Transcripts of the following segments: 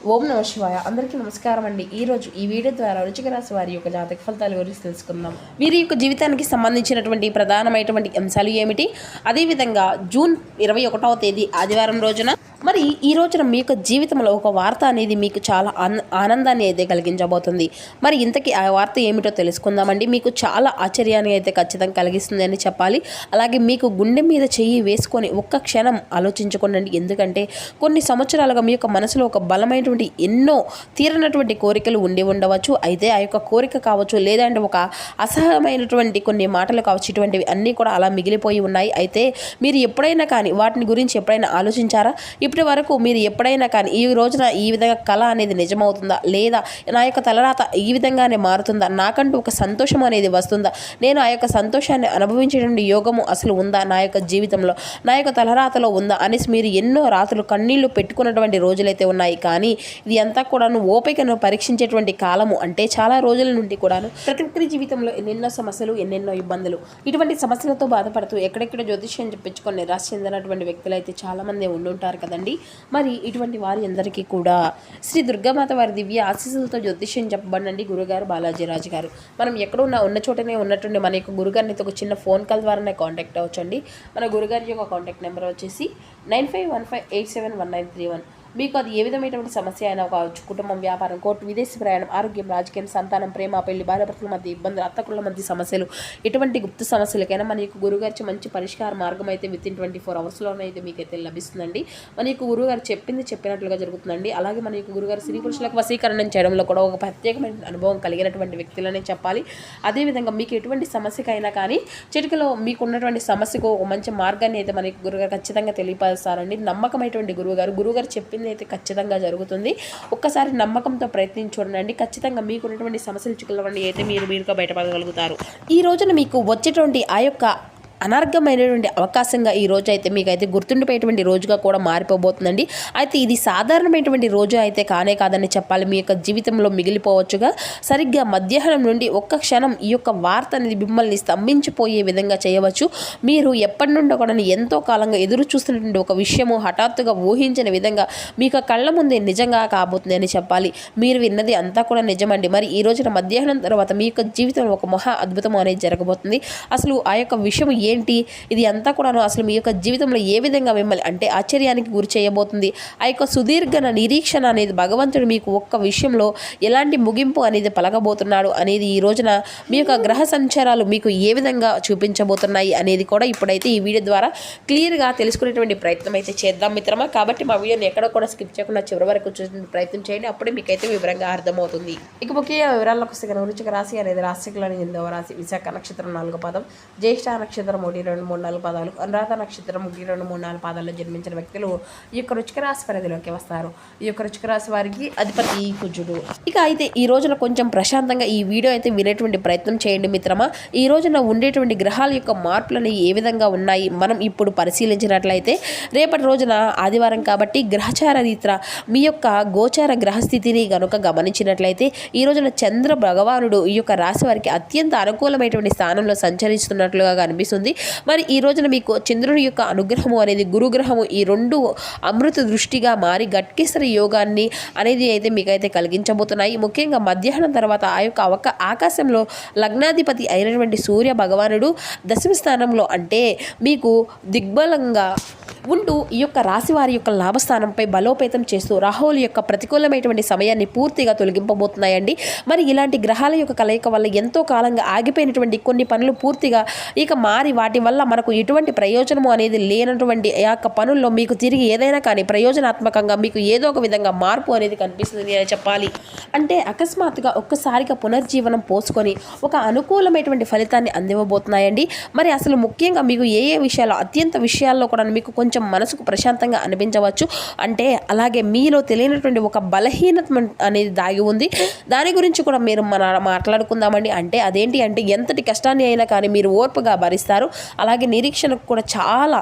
ఓం నమ శివాయ. అందరికీ నమస్కారం అండి. ఈరోజు ఈ వీడియో ద్వారా వృశ్చిక రాశి వారి యొక్క జాతక ఫలితాల గురించి తెలుసుకుందాం. వీరి యొక్క జీవితానికి సంబంధించినటువంటి ప్రధానమైనటువంటి అంశాలు ఏమిటి, అదేవిధంగా జూన్ 21వ తేదీ ఆదివారం రోజున మరి ఈ రోజున మీ యొక్క జీవితంలో ఒక వార్త అనేది మీకు చాలా ఆనందాన్ని అయితే కలిగించబోతుంది. మరి ఇంతకీ ఆ వార్త ఏమిటో తెలుసుకుందామండి. మీకు చాలా ఆశ్చర్యాన్ని అయితే ఖచ్చితంగా కలిగిస్తుంది అని చెప్పాలి. అలాగే మీకు గుండె మీద చెయ్యి వేసుకొని ఒక్క క్షణం ఆలోచించుకోండి. ఎందుకంటే కొన్ని సంవత్సరాలుగా మీ యొక్క మనసులో ఒక బలమైనటువంటి ఎన్నో తీరనటువంటి కోరికలు ఉండి ఉండవచ్చు. అయితే ఆ యొక్క కోరిక కావచ్చు, లేదంటే ఒక అసహ్యమైనటువంటి కొన్ని మాటలు కావచ్చు, ఇటువంటివి అన్నీ కూడా అలా మిగిలిపోయి ఉన్నాయి. అయితే మీరు ఎప్పుడైనా కానీ వాటిని గురించి ఎప్పుడైనా ఆలోచించారా? ఇప్పటి వరకు మీరు ఎప్పుడైనా కానీ ఈ రోజున ఈ విధంగా కళ అనేది నిజమవుతుందా, లేదా నా యొక్క తలరాత ఈ విధంగానే మారుతుందా, నాకంటూ ఒక సంతోషం అనేది వస్తుందా, నేను ఆ యొక్క సంతోషాన్ని అనుభవించేటువంటి యోగము అసలు ఉందా నా యొక్క జీవితంలో, నా యొక్క తలరాతలో ఉందా అనేసి మీరు ఎన్నో రాత్రులు కన్నీళ్లు పెట్టుకున్నటువంటి రోజులైతే ఉన్నాయి. కానీ ఇది అంతా కూడాను ఓపికను పరీక్షించేటువంటి కాలము. అంటే చాలా రోజుల నుండి కూడాను ప్రతి ఒక్కరి జీవితంలో ఎన్నెన్నో సమస్యలు, ఎన్నెన్నో ఇబ్బందులు, ఇటువంటి సమస్యలతో బాధపడుతూ ఎక్కడెక్కడ జ్యోతిష్యం చెప్పించుకొని నిరాశ చెందినటువంటి వ్యక్తులు అయితే చాలామంది ఉండుంటారు కదండి. మరి ఇటువంటి వారి అందరికీ కూడా శ్రీ దుర్గామాత వారి దివ్య ఆశీస్సులతో జ్యోతిష్యం చెప్పబడండి గురుగారు బాలాజీ రాజు గారు. మనం ఎక్కడున్నా ఉన్న చోటనే ఉన్నట్టుండి మన యొక్క గురుగారిని ఒక చిన్న ఫోన్ కాల్ ద్వారానే కాంటాక్ట్ అవ్వచ్చండి. మన గురుగారి యొక్క కాంటాక్ట్ నెంబర్ వచ్చేసి 9515871931. మీకు అది ఏ విధమైనటువంటి సమస్య అయినా కావచ్చు, కుటుంబం, వ్యాపారం, కోర్టు, విదేశీ ప్రయాణం, ఆరోగ్యం, రాజకీయం, సంతానం, ప్రేమ, పెళ్లి, భార్యాభర్తల మధ్య ఇబ్బందులు, అత్తకుల మధ్య సమస్యలు, ఎటువంటి గుప్త సమస్యలకైనా మన యొక్క గురుగారి మంచి పరిష్కార మార్గం అయితే వితిన్ 24 అవర్స్లోనే అయితే మీకైతే లభిస్తుందండి. మన యొక్క గురుగారు చెప్పింది చెప్పినట్లుగా జరుగుతుందండి. అలాగే మన యొక్క గురుగారు స్త్రీ పురుషులకు వశీకరణం చేయడంలో కూడా ఒక ప్రత్యేకమైన అనుభవం కలిగినటువంటి వ్యక్తులనే చెప్పాలి. అదేవిధంగా మీకు ఎటువంటి సమస్యకైనా కానీ చిటికలో మీకు ఉన్నటువంటి సమస్యకు ఒక మంచి మార్గాన్ని అయితే మన యొక్క గురుగారు ఖచ్చితంగా తెలియపరుస్తారండి. నమ్మకమైనటువంటి గురుగారు చెప్పింది అయితే ఖచ్చితంగా జరుగుతుంది. ఒక్కసారి నమ్మకంతో ప్రయత్నించి చూడండి. ఖచ్చితంగా మీకు ఉన్నటువంటి సమస్యలు చిక్కులవన్నీ అయితే మీరుగా బయటపడగలుగుతారు. ఈ రోజున మీకు వచ్చేటువంటి ఆ యొక్క అనర్ఘమైనటువంటి అవకాశంగా ఈ రోజు అయితే మీకైతే గుర్తుండిపోయేటువంటి రోజుగా కూడా మారిపోబోతుందండి. అయితే ఇది సాధారణమైనటువంటి రోజు అయితే కానే కాదని చెప్పాలి. మీ యొక్క జీవితంలో మిగిలిపోవచ్చుగా సరిగ్గా మధ్యాహ్నం నుండి ఒక్క క్షణం ఈ యొక్క వార్త అనేది మిమ్మల్ని స్తంభించిపోయే విధంగా చేయవచ్చు. మీరు ఎప్పటి నుండో కూడా ఎంతో కాలంగా ఎదురు చూస్తున్నటువంటి ఒక విషయము హఠాత్తుగా ఊహించిన విధంగా మీకు కళ్ళ ముందే నిజంగా కాబోతుంది అని చెప్పాలి. మీరు విన్నది అంతా కూడా నిజమండి. మరి ఈ రోజున మధ్యాహ్నం తర్వాత మీ యొక్క జీవితంలో ఒక మహా అద్భుతం అనేది జరగబోతుంది. అసలు ఆ యొక్క విషయం ఏంటి, ఇది అంతా కూడాను అసలు మీ యొక్క జీవితంలో ఏ విధంగా మిమ్మల్ని అంటే ఆశ్చర్యానికి గురి చేయబోతుంది. ఆ యొక్క సుదీర్ఘ నిరీక్షణ అనేది భగవంతుడు మీకు ఒక్క విషయంలో ఎలాంటి ముగింపు అనేది పలకబోతున్నాడు అనేది ఈ రోజున మీ యొక్క గ్రహ సంచారాలు మీకు ఏ విధంగా చూపించబోతున్నాయి అనేది కూడా ఇప్పుడైతే ఈ వీడియో ద్వారా క్లియర్గా తెలుసుకునేటువంటి ప్రయత్నం అయితే చేద్దాం మిత్రమా. కాబట్టి మా వీడియోని ఎక్కడ కూడా స్కిప్ చేయకుండా చివరి వరకు చూసే ప్రయత్నం చేయండి. అప్పుడే మీకైతే వివరంగా అర్థమవుతుంది. ఇక ముఖ్య వివరాల్లోకి వస్తే వృశ్చిక రాశి అనేది రాశికులని 8వ రాశి, విశాఖ నక్షత్రం 4 పాదం, జ్యేష్ఠ నక్షత్రం 1, 2, 3, 4 పాదాలు, అనురాధ నక్షత్రం 1, 2, 3, 4 పాదాల్లో జన్మించిన వ్యక్తులు ఈ యొక్క వృశ్చిక రాశి పరిధిలోకి వస్తారు. ఈ యొక్క వృశ్చిక రాశి వారికి అధిపతి కుజుడు. ఇక అయితే ఈ రోజున కొంచెం ప్రశాంతంగా ఈ వీడియో అయితే వినేటువంటి ప్రయత్నం చేయండి మిత్రమా. ఈ రోజున ఉండేటువంటి గ్రహాల యొక్క మార్పులను ఏ విధంగా ఉన్నాయి మనం ఇప్పుడు పరిశీలించినట్లయితే, రేపటి రోజున ఆదివారం కాబట్టి గ్రహచార రీత్యా మీ యొక్క గోచార గ్రహస్థితిని గనుక గమనించినట్లయితే ఈ రోజున చంద్ర భగవానుడు ఈ యొక్క రాశి వారికి అత్యంత అనుకూలమైనటువంటి స్థానంలో సంచరిస్తున్నట్లుగా కనిపిస్తుంది. మరి ఈ రోజున మీకు చంద్రుని యొక్క అనుగ్రహము అనేది గురుగ్రహము ఈ రెండు అమృత దృష్టిగా మారి గట్కేసరి యోగాన్ని అనేది అయితే మీకైతే కలిగించబోతున్నాయి. ముఖ్యంగా మధ్యాహ్నం తర్వాత ఆ యొక్క ఆకాశంలో లగ్నాధిపతి అయినటువంటి సూర్య భగవానుడు దశమ స్థానంలో అంటే మీకు దిగ్బలంగా ఉంటూ ఈ యొక్క రాశి వారి యొక్క లాభస్థానంపై బలోపేతం చేస్తూ రాహుల్ యొక్క ప్రతికూలమైనటువంటి సమయాన్ని పూర్తిగా తొలగింపబోతున్నాయండి. మరి ఇలాంటి గ్రహాల యొక్క కలయిక వల్ల ఎంతో కాలంగా ఆగిపోయినటువంటి కొన్ని పనులు పూర్తిగా ఇక మారి వాటి వల్ల మనకు ఎటువంటి ప్రయోజనము అనేది లేనటువంటి ఆ యొక్క పనుల్లో మీకు తిరిగి ఏదైనా కానీ ప్రయోజనాత్మకంగా మీకు ఏదో ఒక విధంగా మార్పు అనేది కనిపిస్తుంది అని చెప్పాలి. అంటే అకస్మాత్తుగా ఒక్కసారిగా పునర్జీవనం పోసుకొని ఒక అనుకూలమైనటువంటి ఫలితాన్ని అందివ్వబోతున్నాయండి. మరి అసలు ముఖ్యంగా మీకు ఏ విషయాల్లో అత్యంత విషయాల్లో కూడా మీకు కొంచెం మనసుకు ప్రశాంతంగా అనిపించవచ్చు. అంటే అలాగే మీలో తెలియనటువంటి ఒక బలహీనత అనేది దాగి ఉంది. దాని గురించి కూడా మీరు మాట్లాడుకుందామండి. అంటే అదేంటి అంటే ఎంతటి కష్టాన్ని అయినా కానీ మీరు ఓర్పుగా భరిస్తారు. అలాగే నిరీక్షణకు కూడా చాలా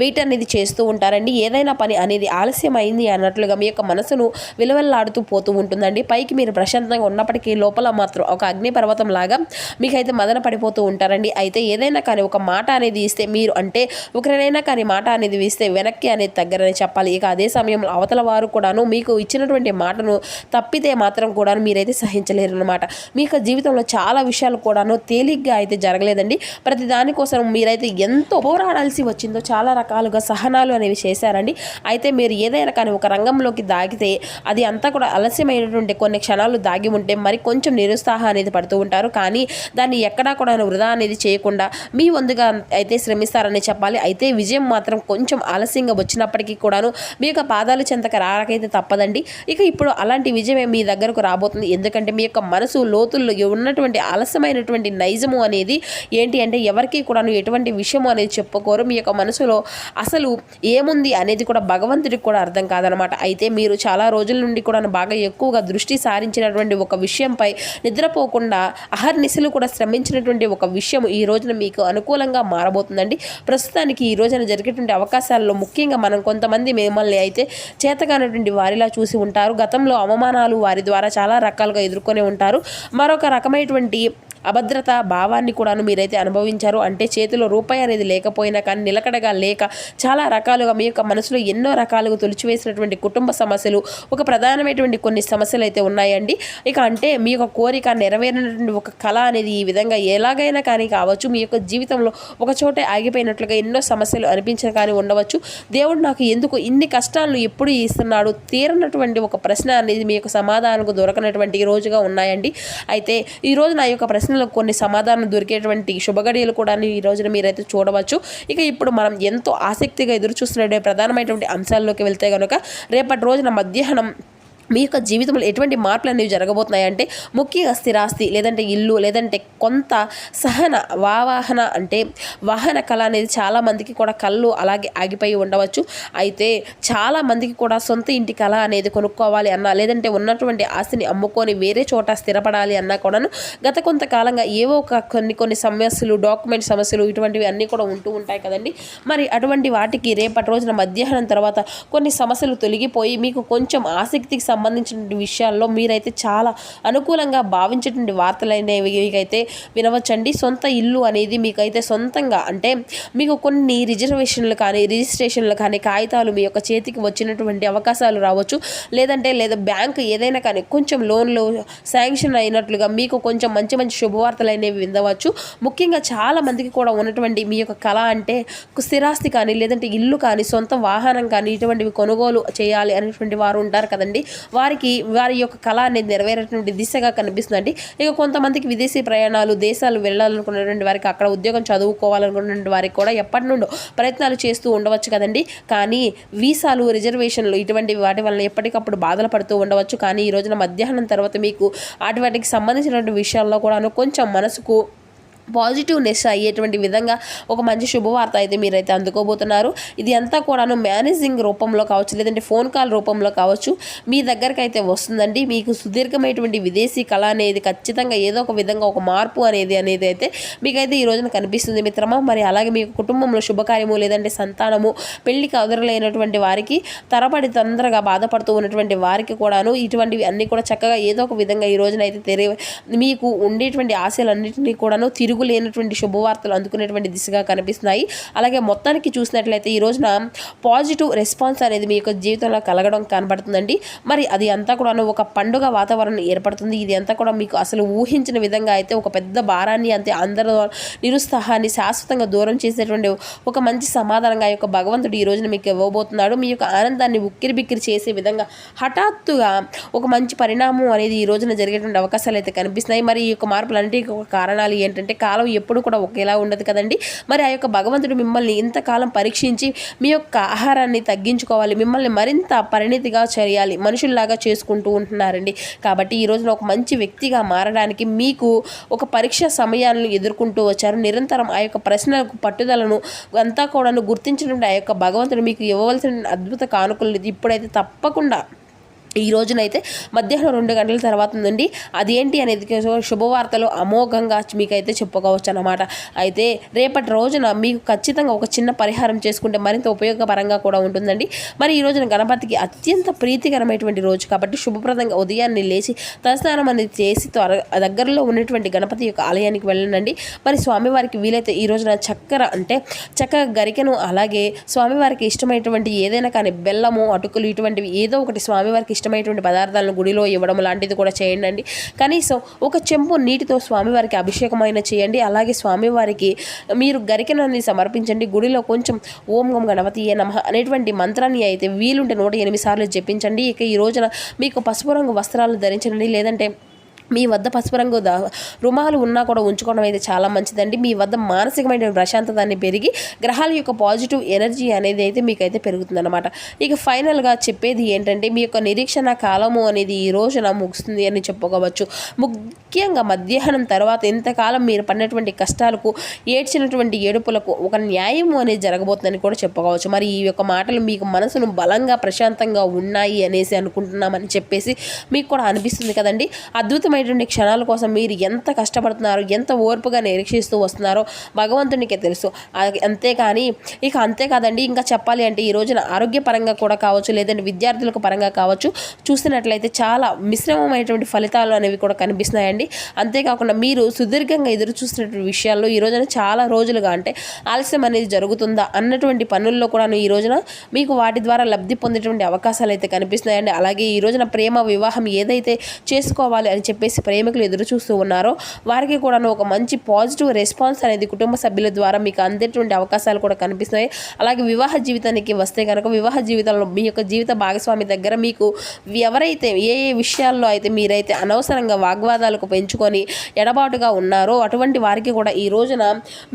వెయిట్ అనేది చేస్తూ ఉంటారండి. ఏదైనా పని అనేది ఆలస్యం అయింది అన్నట్లుగా మీ యొక్క మనసును విలువెల్లాడుతూ పోతూ ఉంటుందండి. పైకి మీరు ప్రశాంతంగా ఉన్నప్పటికీ లోపల మాత్రం ఒక అగ్నిపర్వతం లాగా మీకైతే మదన పడిపోతూ ఉంటారండి. అయితే ఏదైనా కానీ ఒక మాట అనేది ఇస్తే మీరు అంటే ఒకరినైనా కానీ మాట అనేది పిలిస్తే వెనక్కి అనేది తగ్గరని చెప్పాలి. ఇక అదే సమయంలో అవతల వారు కూడాను మీకు ఇచ్చినటువంటి మాటను తప్పితే మాత్రం కూడా మీరైతే సహించలేరు అనమాట. మీ యొక్క జీవితంలో చాలా విషయాలు కూడాను తేలిగ్గా అయితే జరగలేదండి. ప్రతి దానికోసం మీరైతే ఎంతో పోరాడాల్సి వచ్చిందో, చాలా రకాలుగా సహనాలు అనేవి చేశారండి. అయితే మీరు ఏదైనా కానీ ఒక రంగంలోకి దాగితే అది అంతా కూడా ఆలస్యమైనటువంటి కొన్ని క్షణాలు దాగి ఉంటే మరి కొంచెం నిరుత్సాహం అనేది పడుతూ ఉంటారు. కానీ దాన్ని ఎక్కడా కూడా వృధా అనేది చేయకుండా మీ వంతుగా అయితే శ్రమిస్తారని చెప్పాలి. అయితే విజయం మాత్రం కొంచెం ఆలస్యంగా వచ్చినప్పటికీ కూడాను మీ యొక్క పాదాలు చెంతక రాకైతే తప్పదండి. ఇక ఇప్పుడు అలాంటి విజయమే మీ దగ్గరకు రాబోతుంది. ఎందుకంటే మీ యొక్క మనసు లోతుల్లో ఉన్నటువంటి ఆలస్యమైనటువంటి నైజము అనేది ఏంటి అంటే ఎవరికి కూడాను ఎటువంటి విషయము అనేది చెప్పుకోరు. మీ యొక్క మనసులో అసలు ఏముంది అనేది కూడా భగవంతుడికి కూడా అర్థం కాదనమాట. అయితే మీరు చాలా రోజుల నుండి కూడా బాగా ఎక్కువగా దృష్టి సారించినటువంటి ఒక విషయంపై నిద్రపోకుండా అహర్నిశలు కూడా శ్రమించినటువంటి ఒక విషయం ఈ రోజున మీకు అనుకూలంగా మారబోతుందండి. ప్రస్తుతానికి ఈ రోజున జరిగేటువంటి అవకాశాల్లో ముఖ్యంగా మనం కొంతమంది మిమ్మల్ని అయితే చేతగానటువంటి వారిలా చూసి ఉంటారు. గతంలో అవమానాలు వారి ద్వారా చాలా రకాలుగా ఎదుర్కొనే ఉంటారు. మరొక రకమైనటువంటి అభద్రత భావాన్ని కూడాను మీరైతే అనుభవించారు. అంటే చేతిలో రూపాయి అనేది లేకపోయినా కానీ నిలకడగా లేక చాలా రకాలుగా మీ యొక్క మనసులో ఎన్నో రకాలుగా తొలిచివేసినటువంటి కుటుంబ సమస్యలు, ఒక ప్రధానమైనటువంటి కొన్ని సమస్యలు అయితే ఉన్నాయండి. ఇక అంటే మీ యొక్క కోరిక నెరవేరినటువంటి ఒక కళ అనేది ఈ విధంగా ఎలాగైనా కానీ కావచ్చు. మీ యొక్క జీవితంలో ఒక చోటే ఆగిపోయినట్లుగా ఎన్నో సమస్యలు అనిపించిన కానీ ఉండవచ్చు. దేవుడు నాకు ఎందుకు ఇన్ని కష్టాలను ఎప్పుడు ఇస్తున్నాడు, తీరనటువంటి ఒక ప్రశ్న అనేది మీ యొక్క సమాధానంకు దొరకనటువంటి రోజుగా ఉన్నాయండి. అయితే ఈ రోజు నా యొక్క ప్రశ్న కొన్ని సమాధానం దొరికేటువంటి శుభగడియలు కూడా ఈ రోజున మీరైతే చూడవచ్చు. ఇక ఇప్పుడు మనం ఎంతో ఆసక్తిగా ఎదురు చూస్తున్న ప్రధానమైనటువంటి అంశాల్లోకి వెళ్తే కనుక రేపటి రోజున మధ్యాహ్నం మీ యొక్క జీవితంలో ఎటువంటి మార్పులు అనేవి జరగబోతున్నాయంటే ముఖ్యంగా స్థిరాస్తి, లేదంటే ఇల్లు, లేదంటే కొంత సహన వాహన అంటే వాహన కళ అనేది చాలామందికి కూడా కళ్ళు అలాగే ఆగిపోయి ఉండవచ్చు. అయితే చాలామందికి కూడా సొంత ఇంటి కళ అనేది కొనుక్కోవాలి అన్నా, లేదంటే ఉన్నటువంటి ఆస్తిని అమ్ముకొని వేరే చోట స్థిరపడాలి అన్నా కూడాను గత కొంతకాలంగా ఏవో ఒక కొన్ని సమస్యలు, డాక్యుమెంట్ సమస్యలు ఇటువంటివి అన్నీ కూడా ఉంటూ ఉంటాయి కదండి. మరి అటువంటి వాటికి రేపటి రోజున మధ్యాహ్నం తర్వాత కొన్ని సమస్యలు తొలగిపోయి మీకు కొంచెం ఆసక్తికి సంబంధించిన విషయాల్లో మీరైతే చాలా అనుకూలంగా భావించేటువంటి వార్తలైనవి అయితే వినవచ్చండి. సొంత ఇల్లు అనేది మీకైతే సొంతంగా అంటే మీకు కొన్ని రిజర్వేషన్లు కానీ రిజిస్ట్రేషన్లు కానీ కాగితాలు మీ యొక్క చేతికి వచ్చినటువంటి అవకాశాలు రావచ్చు. లేదా బ్యాంక్ ఏదైనా కానీ కొంచెం లోన్లు శాంక్షన్ అయినట్లుగా మీకు కొంచెం మంచి మంచి శుభవార్తలు అనేవి వినవచ్చు. ముఖ్యంగా చాలా మందికి కూడా ఉన్నటువంటి మీ యొక్క కళ అంటే స్థిరాస్తి కానీ, లేదంటే ఇల్లు కానీ, సొంత వాహనం కానీ ఇటువంటివి కొనుగోలు చేయాలి అనేటువంటి వారు ఉంటారు కదండి. వారి యొక్క కళ అనేది నెరవేరేటువంటి దిశగా కనిపిస్తుందండి. ఇక కొంతమందికి విదేశీ ప్రయాణాలు, దేశాలు వెళ్ళాలనుకున్నటువంటి వారికి, అక్కడ ఉద్యోగం చదువుకోవాలనుకున్నటువంటి వారికి కూడా ఎప్పటి నుండో ప్రయత్నాలు చేస్తూ ఉండవచ్చు కదండి. కానీ వీసాలు, రిజర్వేషన్లు ఇటువంటి వాటి వలన ఎప్పటికప్పుడు బాధలు పడుతూ ఉండవచ్చు. కానీ ఈ రోజున మధ్యాహ్నం తర్వాత మీకు వాటికి సంబంధించినటువంటి విషయాల్లో కూడా కొంచెం మనసుకు పాజిటివ్నెస్ అయ్యేటువంటి విధంగా ఒక మంచి శుభవార్త అయితే మీరైతే అందుకోబోతున్నారు. ఇది అంతా కూడాను మేనేజింగ్ రూపంలో కావచ్చు, లేదంటే ఫోన్ కాల్ రూపంలో కావచ్చు మీ దగ్గరికి అయితే వస్తుందండి. మీకు సుదీర్ఘమైనటువంటి విదేశీ కళ అనేది ఖచ్చితంగా ఏదో ఒక విధంగా ఒక మార్పు అనేది అయితే మీకైతే ఈ రోజున కనిపిస్తుంది మిత్రమా. మరి అలాగే మీకు కుటుంబంలో శుభకార్యము, లేదంటే సంతానము, పెళ్లికి అదురులైనటువంటి వారికి, తరబడి తొందరగా బాధపడుతూ ఉన్నటువంటి వారికి కూడాను ఇటువంటివి అన్నీ కూడా చక్కగా ఏదో ఒక విధంగా ఈ రోజున అయితే మీకు ఉండేటువంటి ఆశలన్నింటినీ కూడాను తిరుగులేనటువంటి శుభవార్తలు అందుకునేటువంటి దిశగా కనిపిస్తున్నాయి. అలాగే మొత్తానికి చూసినట్లయితే ఈ రోజున పాజిటివ్ రెస్పాన్స్ అనేది మీ యొక్క జీవితంలో కలగడం కనబడుతుందండి. మరి అది అంతా కూడా ఒక పండుగ వాతావరణం ఏర్పడుతుంది. ఇది అంతా కూడా మీకు అసలు ఊహించిన విధంగా అయితే ఒక పెద్ద భారాన్ని, అంతే అందరూ నిరుత్సాహాన్ని శాశ్వతంగా దూరం చేసేటువంటి ఒక మంచి సమాధానంగా ఈ యొక్క భగవంతుడు ఈ రోజున మీకు ఇవ్వబోతున్నాడు. మీ యొక్క ఆనందాన్ని ఉక్కిరి బిక్కిరి చేసే విధంగా హఠాత్తుగా ఒక మంచి పరిణామం అనేది ఈ రోజున జరిగేటువంటి అవకాశాలు అయితే కనిపిస్తున్నాయి. మరి ఈ యొక్క మార్పులన్నిటికీ ఒక కారణాలు ఏంటంటే కాలం ఎప్పుడు కూడా ఒకేలా ఉండదు కదండి. మరి ఆ యొక్క భగవంతుడు మిమ్మల్ని ఇంతకాలం పరీక్షించి మీ యొక్క ఆహారాన్ని తగ్గించుకోవాలి, మిమ్మల్ని మరింత పరిణితిగా చేయాలి, మనుషుల్లాగా చేసుకుంటూ ఉంటున్నారండి. కాబట్టి ఈ రోజున ఒక మంచి వ్యక్తిగా మారడానికి మీకు ఒక పరీక్ష సమయాలను ఎదుర్కొంటూ వచ్చారు. నిరంతరం ఆ యొక్క ప్రశ్నలకు పట్టుదలను అంతా కూడా గుర్తించినటువంటి ఆ యొక్క భగవంతుడు మీకు ఇవ్వవలసిన అద్భుత కానుకలు ఇప్పుడైతే తప్పకుండా ఈ రోజునైతే మధ్యాహ్నం 2 గంటల తర్వాత నుండి అదేంటి అనేది శుభవార్తలు అమోఘంగా మీకైతే చెప్పుకోవచ్చు అన్నమాట. అయితే రేపటి రోజున మీకు ఖచ్చితంగా ఒక చిన్న పరిహారం చేసుకుంటే మరింత ఉపయోగపరంగా కూడా ఉంటుందండి. మరి ఈ రోజున గణపతికి అత్యంత ప్రీతికరమైనటువంటి రోజు కాబట్టి శుభప్రదంగా ఉదయాన్నే లేచి తలస్నానం అనేది చేసి దగ్గరలో ఉన్నటువంటి గణపతి యొక్క ఆలయానికి వెళ్ళండి. మరి స్వామివారికి వీలైతే ఈ రోజున చక్కగా గరికెను అలాగే స్వామివారికి ఇష్టమైనటువంటి ఏదైనా కానీ బెల్లము అటుకులు ఇటువంటివి ఏదో ఒకటి స్వామివారికి ఇష్టమైనటువంటి పదార్థాలను గుడిలో ఇవ్వడం లాంటిది కూడా చేయండి. కనీసం ఒక చెంపు నీటితో స్వామివారికి అభిషేకమైన చేయండి. అలాగే స్వామివారికి మీరు గరికెనని సమర్పించండి. గుడిలో కొంచెం ఓం గం గణపతియే నమః అనేటువంటి మంత్రాన్ని అయితే వీలుంటే 108 సార్లు జపించండి. ఇక ఈ రోజున మీకు పసుపు రంగు వస్త్రాలు ధరించండి. లేదంటే మీ వద్ద పసుపు రంగు రుమాలు ఉన్నా కూడా ఉంచుకోవడం అయితే చాలా మంచిదండి. మీ వద్ద మానసికమైన ప్రశాంతత పెరిగి గ్రహాల యొక్క పాజిటివ్ ఎనర్జీ అనేది అయితే మీకైతే పెరుగుతుందన్నమాట. ఇక ఫైనల్గా చెప్పేది ఏంటంటే మీ యొక్క నిరీక్షణ కాలము అనేది ఈ రోజున ముగుస్తుంది అని చెప్పుకోవచ్చు. ముఖ్యంగా మధ్యాహ్నం తర్వాత ఎంతకాలం మీరు పడినటువంటి కష్టాలకు ఏడ్చినటువంటి ఏడుపులకు ఒక న్యాయము అనేది జరగబోతుందని కూడా చెప్పుకోవచ్చు. మరి ఈ యొక్క మాటలు మీకు మనసును బలంగా ప్రశాంతంగా ఉన్నాయి అనేసి అనుకుంటున్నామని చెప్పేసి మీకు కూడా అనిపిస్తుంది కదండి. అద్భుతమైన క్షణాల కోసం మీరు ఎంత కష్టపడుతున్నారో ఎంత ఓర్పుగా నిరీక్షిస్తూ వస్తున్నారో భగవంతునికే తెలుసు. అంతేకాదండి ఇంకా చెప్పాలి అంటే ఈ రోజున ఆరోగ్యపరంగా కూడా కావచ్చు లేదంటే విద్యార్థులకు పరంగా కావచ్చు చూసినట్లయితే చాలా మిశ్రమమైనటువంటి ఫలితాలు అనేవి కూడా కనిపిస్తున్నాయండి. అంతేకాకుండా మీరు సుదీర్ఘంగా ఎదురు చూస్తున్నటువంటి విషయాల్లో ఈ రోజున చాలా రోజులుగా అంటే ఆలస్యం అనేది జరుగుతుందా అన్నటువంటి పనుల్లో కూడా ఈ రోజున మీకు వాటి ద్వారా లబ్ధి పొందేటువంటి అవకాశాలు అయితే కనిపిస్తున్నాయండి. అలాగే ఈ రోజున ప్రేమ వివాహం ఏదైతే చేసుకోవాలి అని చెప్పేసి ప్రేమికులు ఎదురు చూస్తూ ఉన్నారో వారికి కూడా ఒక మంచి పాజిటివ్ రెస్పాన్స్ అనేది కుటుంబ సభ్యుల ద్వారా మీకు అందేటువంటి అవకాశాలు కూడా కనిపిస్తున్నాయి. అలాగే వివాహ జీవితానికి వస్తే కనుక వివాహ జీవితంలో మీ యొక్క జీవిత భాగస్వామి దగ్గర మీకు ఎవరైతే ఏ విషయాల్లో అయితే మీరైతే అనవసరంగా వాగ్వాదాలకు పెంచుకొని ఎడబాటుగా ఉన్నారో అటువంటి వారికి కూడా ఈ రోజున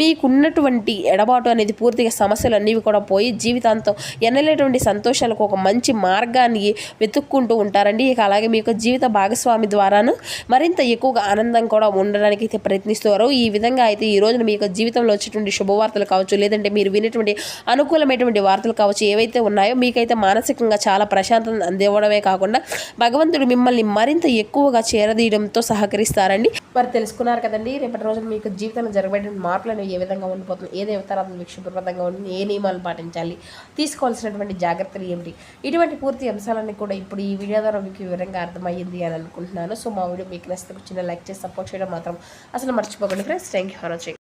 మీకున్నటువంటి ఎడబాటు అనేది పూర్తిగా సమస్యలు అన్నీ కూడా పోయి జీవితాంతం ఎన్నలేటువంటి సంతోషాలకు ఒక మంచి మార్గాన్ని వెతుక్కుంటూ ఉంటారండి. ఇక అలాగే మీ యొక్క జీవిత భాగస్వామి ద్వారాను మరింత ఎక్కువగా ఆనందం కూడా ఉండడానికి అయితే ప్రయత్నిస్తారు. ఈ విధంగా అయితే ఈ రోజున మీ యొక్క జీవితంలో వచ్చేటువంటి శుభవార్తలు కావచ్చు లేదంటే మీరు వినేటువంటి అనుకూలమైనటువంటి వార్తలు కావచ్చు ఏవైతే ఉన్నాయో మీకైతే మానసికంగా చాలా ప్రశాంతత అందివ్వడమే కాకుండా భగవంతుడు మిమ్మల్ని మరింత ఎక్కువగా చేరదీయడంతో సహకరిస్తారండి. మరి తెలుసుకున్నారు కదండి రేపటి రోజున మీకు జీవితంలో జరగబడిన మార్పులు అనేవి ఏ విధంగా ఉండిపోతుంది, ఏ దేవతారాధన మీకు శుభప్రదంగా ఉంటుంది, ఏ నియమాలు పాటించాలి, తీసుకోవాల్సినటువంటి జాగ్రత్తలు ఏమిటి, ఇటువంటి పూర్తి అంశాలన్నీ కూడా ఇప్పుడు ఈ వీడియో ద్వారా మీకు వివరంగా అర్థమయ్యింది అని అనుకుంటున్నాను. సో మా వీడియో మీకు నచ్చితే చిన్న లైక్ చేసి సపోర్ట్ చేయడం మాత్రం అసలు మర్చిపోకండి friends. Thank you for watching.